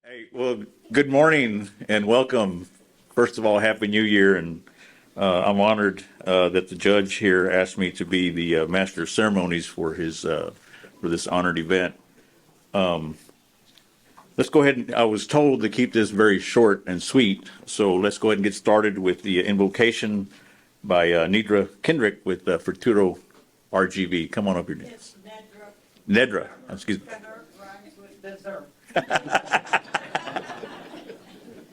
Hey, well, good morning and welcome. First of all, Happy New Year, and I'm honored that the judge here asked me to be the master of ceremonies for this honored event. Let's go ahead and I was told to keep this very short and sweet, so let's go ahead and get started with the invocation by Nidra Kendrick with Futuro RGV. Come on up here. It's Nedra, excuse me. rhymes with dessert.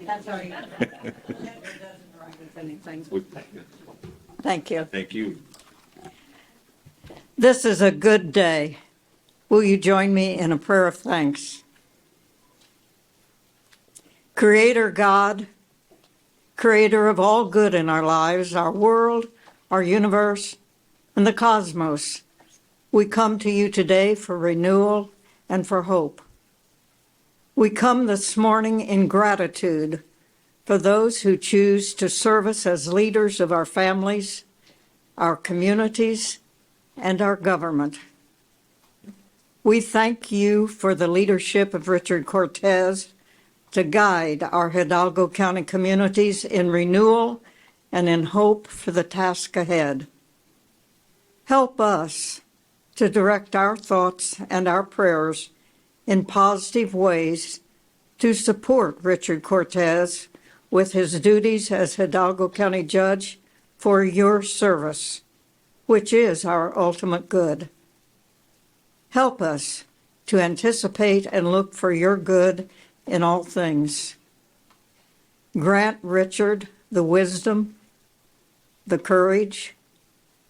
That's right. Never doesn't rhyme with anything. Thank you. Thank you. This is a good day. Will you join me in a prayer of thanks? Creator God, creator of all good in our lives, our world, our universe, and the cosmos, we come to you today for renewal and for hope. We come this morning in gratitude for those who choose to serve us as leaders of our families, our communities, and our government. We thank you for the leadership of Richard Cortez to guide our Hidalgo County communities in renewal and in hope for the task ahead. Help us to direct our thoughts and our prayers in positive ways to support Richard Cortez with his duties as Hidalgo County Judge for your service, which is our ultimate good. Help us to anticipate and look for your good in all things. Grant Richard the wisdom, the courage,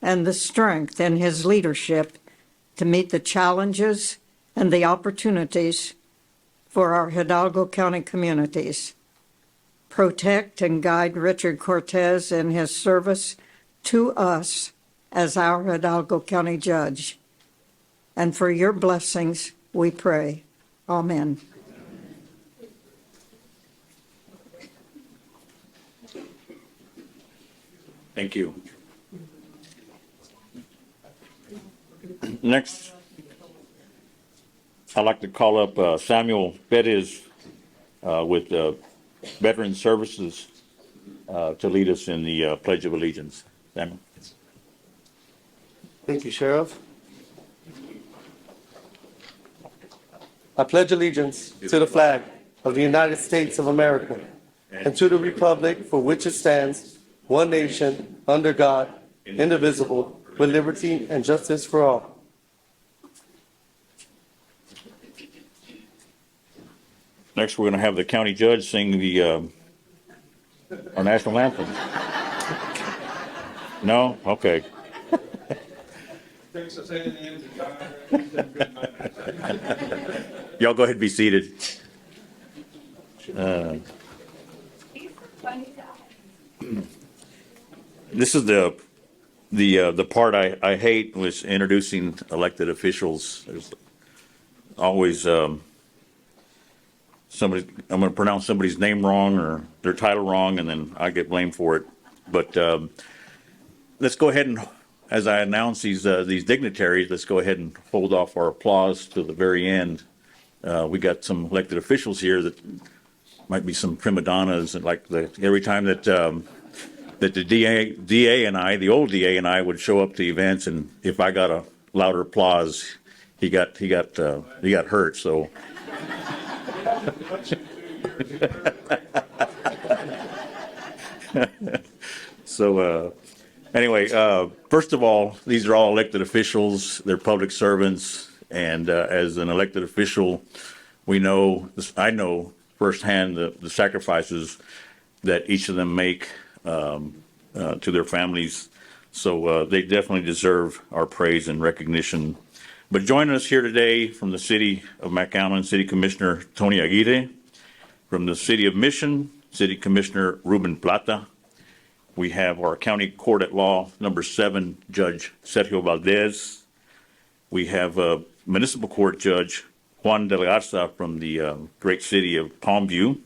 and the strength in his leadership to meet the challenges and the opportunities for our Hidalgo County communities. Protect and guide Richard Cortez in his service to us as our Hidalgo County Judge. And for your blessings, we pray. Amen. Thank you. Next, I'd like to call up Samuel Bettis with Veteran Services to lead us in the Pledge of Allegiance. Samuel. Thank you, Sheriff. I pledge allegiance to the flag of the United States of America and to the republic for which it stands, one nation, under God, indivisible, with liberty and justice for all. Next, we're going to have the county judge sing our national anthem. No? Okay. Y'all go ahead and be seated. This is the part I hate, was introducing elected officials. There's always somebody, I'm going to pronounce somebody's name wrong or their title wrong, and then I get blamed for it. But let's go ahead and, as I announce these dignitaries, let's go ahead and hold off our applause to the very end. We got some elected officials here that might be some prima donnas, and like every time that the DA and I, the old DA and I, would show up to events, and if I got a louder applause, he got hurt. So. So anyway, first of all, these are all elected officials. They're public servants, and as an elected official, I know firsthand the sacrifices that each of them make to their families. So they definitely deserve our praise and recognition. But joining us here today from the city of McAllen, City Commissioner Tony Aguirre, from the city of Mission, City Commissioner Ruben Plata. We have our County Court at Law number 7, Judge Sergio Valdez. We have Municipal Court Judge Juan de la Garza from the great city of Palmview.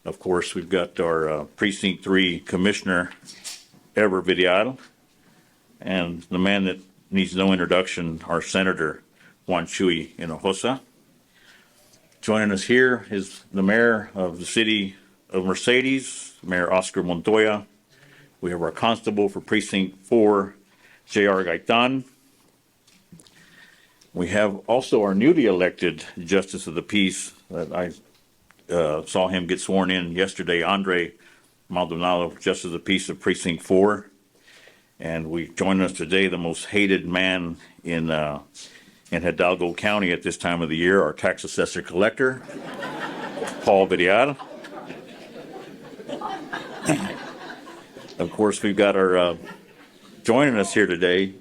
Of course, we've got our Precinct 3 Commissioner Ever Vidial, and the man that needs no introduction, our Senator Juan Chuy Hinojosa. Joining us here is the mayor of the city of Mercedes, Mayor Oscar Montoya. We have our constable for precinct 4, J.R. Gaitan. We have also our newly elected justice of the peace that I saw him get sworn in yesterday, Andre Maldonado, justice of the peace of precinct 4. And we join us today, the most hated man in Hidalgo County at this time of the year, our tax assessor collector, Paul Villar. Of course, we've got our joining us here today.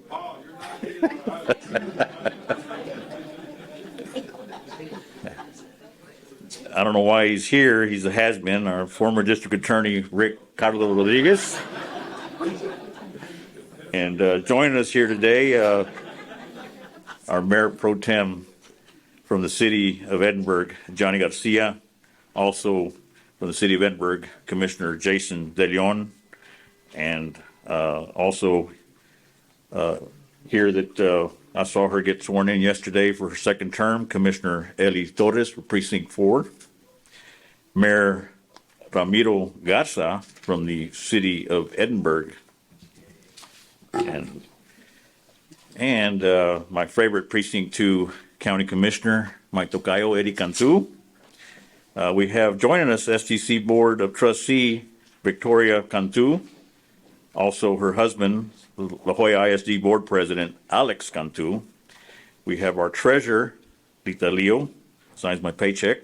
I don't know why he's here. He's a has-been, our former district attorney, Rick Carlos Rodriguez. And joining us here today, our Mayor Pro Tem from the city of Edinburgh, Johnny Garcia. Also from the city of Edinburgh, Commissioner Jason De Leon. And also here that I saw her get sworn in yesterday for her second term, Commissioner Eli Torres for Precinct 4. Mayor Ramiro Garza from the city of Edinburgh. And my favorite Precinct 2 County Commissioner, my tocayo, Eddie Cantu. We have joining us STC Board of Trustee, Victoria Cantu. Also her husband, La Jolla ISD Board President, Alex Cantu. We have our treasurer, Lita Leo, signs my paycheck.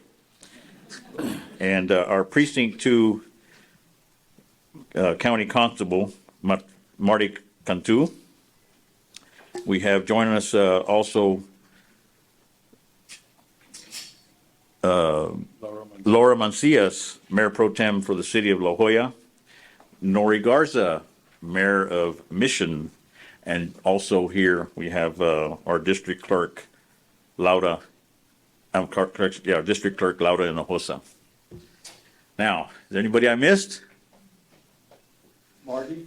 And our Precinct 2 County Constable, Marty Cantu. We have joining us also Laura Mancias, Mayor Pro Tem for the city of La Jolla. Nori Garza, Mayor of Mission. And also here we have our District Clerk, Laura District Clerk Laura Hinojosa. Now, is there anybody I missed? Marty?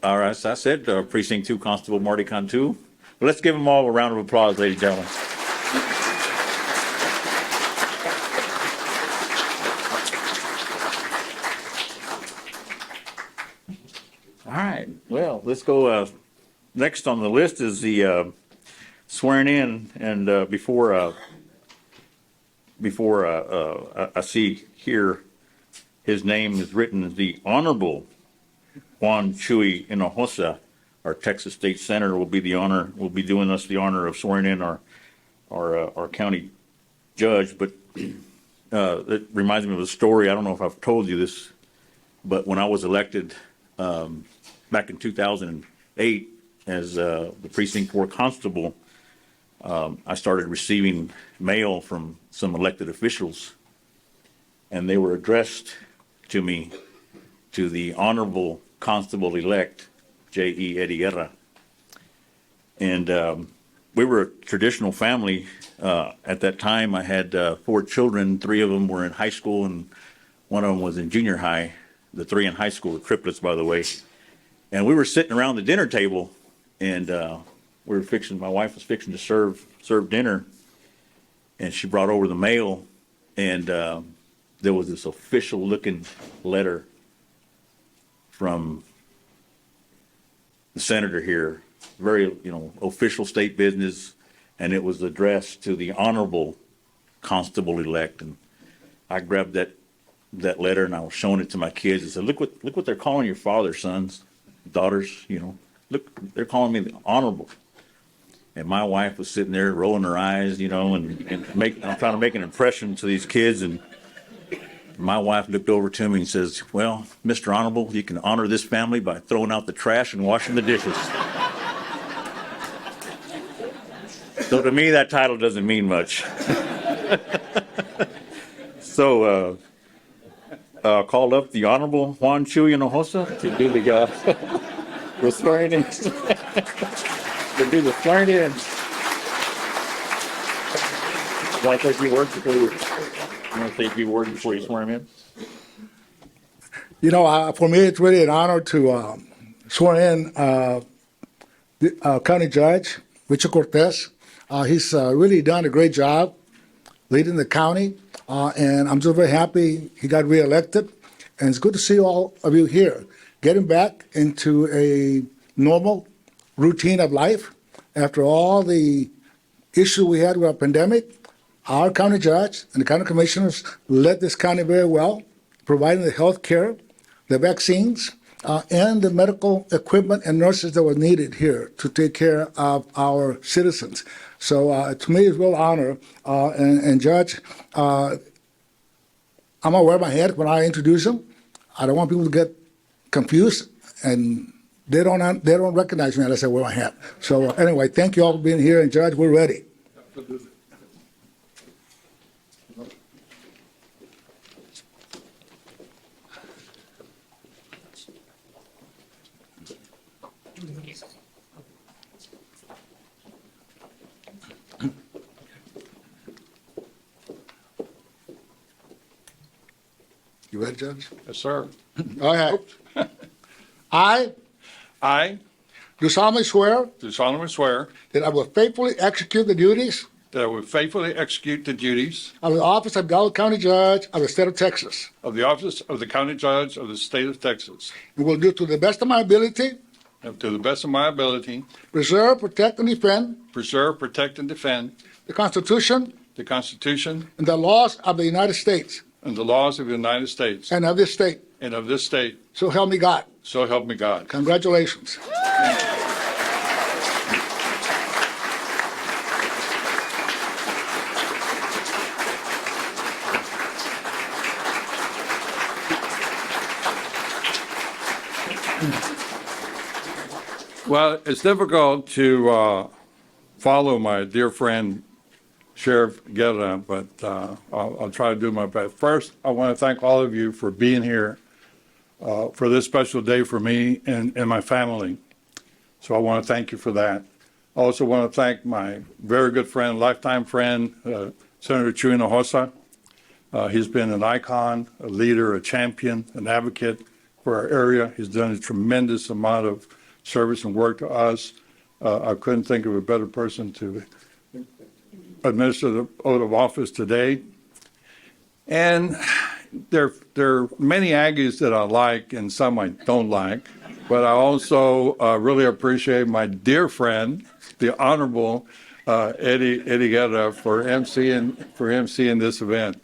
All right, so I said Precinct 2 Constable Marty Cantu. Well, let's give them all a round of applause, ladies and gentlemen. All right, well, let's go. Next on the list is the swearing in, and before I see here his name is written as the Honorable Juan Chuy Hinojosa, our Texas State Senator, will be doing us the honor of swearing in our county judge. But it reminds me of a story. I don't know if I've told you this, but when I was elected back in 2008 as the Precinct 4 Constable, I started receiving mail from some elected officials, and they were addressed to me, to the Honorable Constable-elect J.E. Eddie Guerra. And we were a traditional family. At that time, I had 4 children. 3 of them were in high school, and 1 of them was in junior high. The 3 in high school were triplets, by the way. And we were sitting around the dinner table, and my wife was fixing to serve dinner, and she brought over the mail, and there was this official-looking letter from the senator here, very, official state business, and it was addressed to the Honorable Constable-elect. And I grabbed that letter and I was showing it to my kids. I said, look what they're calling your father, sons, daughters, look, they're calling me the Honorable. And my wife was sitting there rolling her eyes, and I'm trying to make an impression to these kids. And my wife looked over to me and says, well, Mr. Honorable, you can honor this family by throwing out the trash and washing the dishes. So to me, that title doesn't mean much. So called up the Honorable Juan Chuy Hinojosa to do the swearing in. To do the swearing in. You want to say a few words before you swear him in? For me, it's really an honor to swear in the county judge, Richard Cortez. He's really done a great job leading the county, and I'm just very happy he got reelected. And it's good to see all of you here, getting back into a normal routine of life after all the issue we had with our pandemic. Our county judge and the county commissioners led this county very well, providing the health care, the vaccines, and the medical equipment and nurses that were needed here to take care of our citizens. So to me, it's a real honor. And Judge, I'm gonna wear my hat when I introduce him. I don't want people to get confused, and they don't recognize me unless I wear my hat. So anyway, thank you all for being here, and Judge, we're ready. You ready, Judge? Yes, sir. All right. I I do solemnly swear do solemnly swear that I will faithfully execute the duties that I will faithfully execute the duties of the office of Hidalgo County Judge of the state of Texas, of the office of the county judge of the state of Texas, and will do to the best of my ability and to the best of my ability, preserve, protect, and defend preserve, protect, and defend the Constitution the Constitution and the laws of the United States and the laws of the United States and of this state. and of this state. So help me God. So help me God. Congratulations. Well, it's difficult to follow my dear friend Sheriff Guerra, but I'll try to do my best. First, I want to thank all of you for being here for this special day for me and my family. So I want to thank you for that. I also want to thank my very good friend, lifetime friend, Senator Chuy Hinojosa. He's been an icon, a leader, a champion, an advocate for our area. He's done a tremendous amount of service and work to us. I couldn't think of a better person to administer the oath of office today. And there are many Aggies that I like and some I don't like, but I also really appreciate my dear friend, the Honorable Eddie Guerra, for emceeing this event.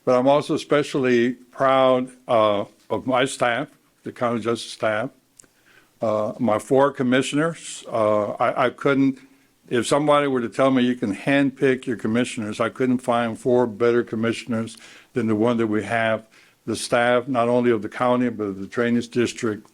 But I'm also especially proud of my staff, the county justice staff, my 4 commissioners. I couldn't, if somebody were to tell me you can handpick your commissioners, I couldn't find 4 better commissioners than the one that we have. The staff, not only of the county, but of the drainage district.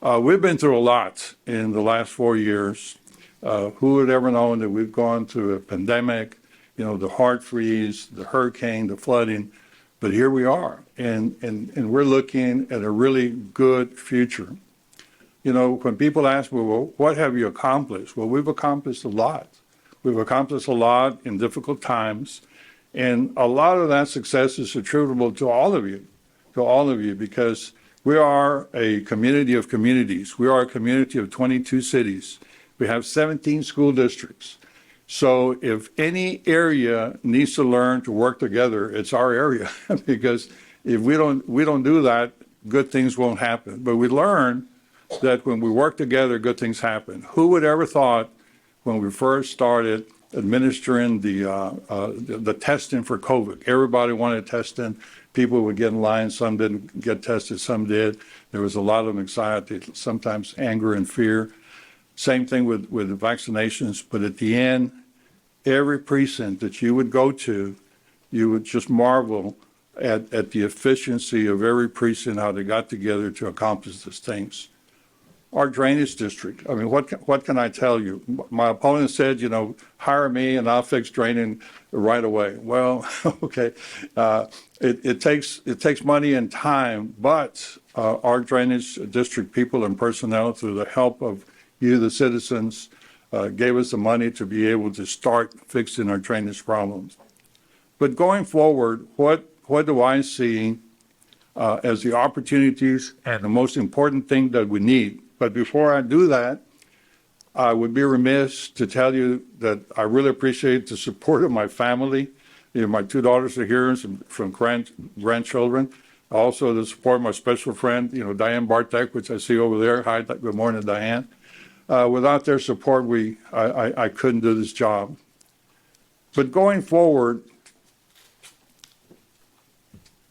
We've been through a lot in the last 4 years. Who would ever known that we've gone through a pandemic, the heart freeze, the hurricane, the flooding, but here we are, and we're looking at a really good future. When people ask me, well, what have you accomplished? Well, we've accomplished a lot. We've accomplished a lot in difficult times, and a lot of that success is attributable to all of you, because we are a community of communities. We are a community of 22 cities. We have 17 school districts. So if any area needs to learn to work together, it's our area, because if we don't do that, good things won't happen. But we learn that when we work together, good things happen. Who would ever thought when we first started administering the testing for COVID, everybody wanted testing, people would get in line, some didn't get tested, some did. There was a lot of anxiety, sometimes anger and fear. Same thing with the vaccinations, but at the end, every precinct that you would go to, you would just marvel at the efficiency of every precinct, how they got together to accomplish these things. Our drainage district, I mean, what can I tell you? My opponent said, hire me and I'll fix draining right away. Well, okay, it takes money and time, but our drainage district people and personnel, through the help of you, the citizens, gave us the money to be able to start fixing our drainage problems. But going forward, what do I see as the opportunities and the most important thing that we need? But before I do that, I would be remiss to tell you that I really appreciate the support of my family. My two daughters are here, and some grandchildren. Also, to support my special friend, Diane Bartek, which I see over there. Hi, good morning, Diane. Without their support, I couldn't do this job. But going forward,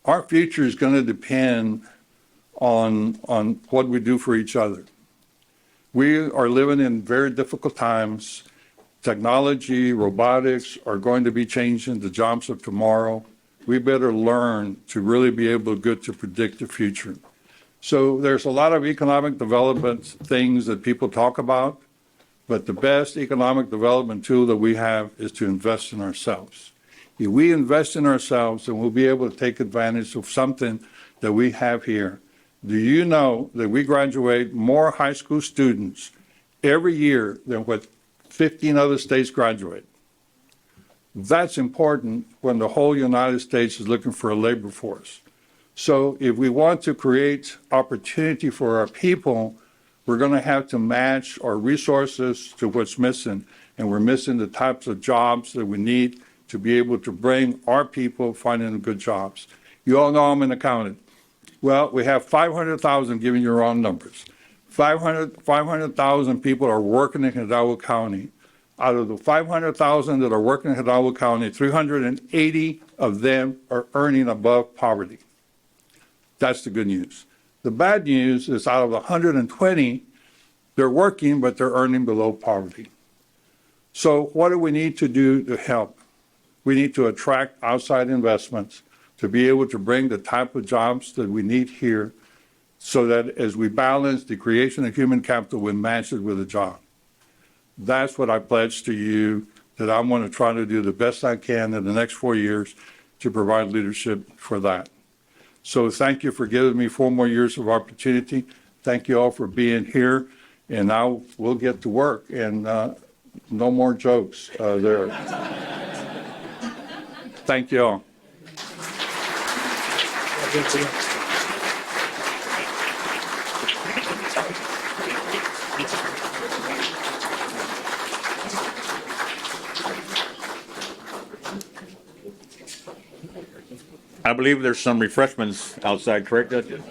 our future is going to depend on what we do for each other. We are living in very difficult times. Technology, robotics are going to be changing the jobs of tomorrow. We better learn to really be able to predict the future. So there's a lot of economic development things that people talk about, but the best economic development tool that we have is to invest in ourselves. If we invest in ourselves, then we'll be able to take advantage of something that we have here. Do you know that we graduate more high school students every year than what 15 other states graduate? That's important when the whole United States is looking for a labor force. So if we want to create opportunity for our people, we're going to have to match our resources to what's missing. And we're missing the types of jobs that we need to be able to bring our people finding good jobs. You all know I'm an accountant. Well, we have 500,000, giving you wrong numbers. 500,000 people are working in Hidalgo County. Out of the 500,000 that are working in Hidalgo County, 380 of them are earning above poverty. That's the good news. The bad news is out of the 120, they're working, but they're earning below poverty. So what do we need to do to help? We need to attract outside investments to be able to bring the type of jobs that we need here so that as we balance the creation of human capital, we match it with a job. That's what I pledge to you, that I'm going to try to do the best I can in the next 4 years to provide leadership for that. So thank you for giving me 4 more years of opportunity. Thank you all for being here. And now we'll get to work, and no more jokes there. Thank you all. I believe there's some refreshments outside, correct, Judge?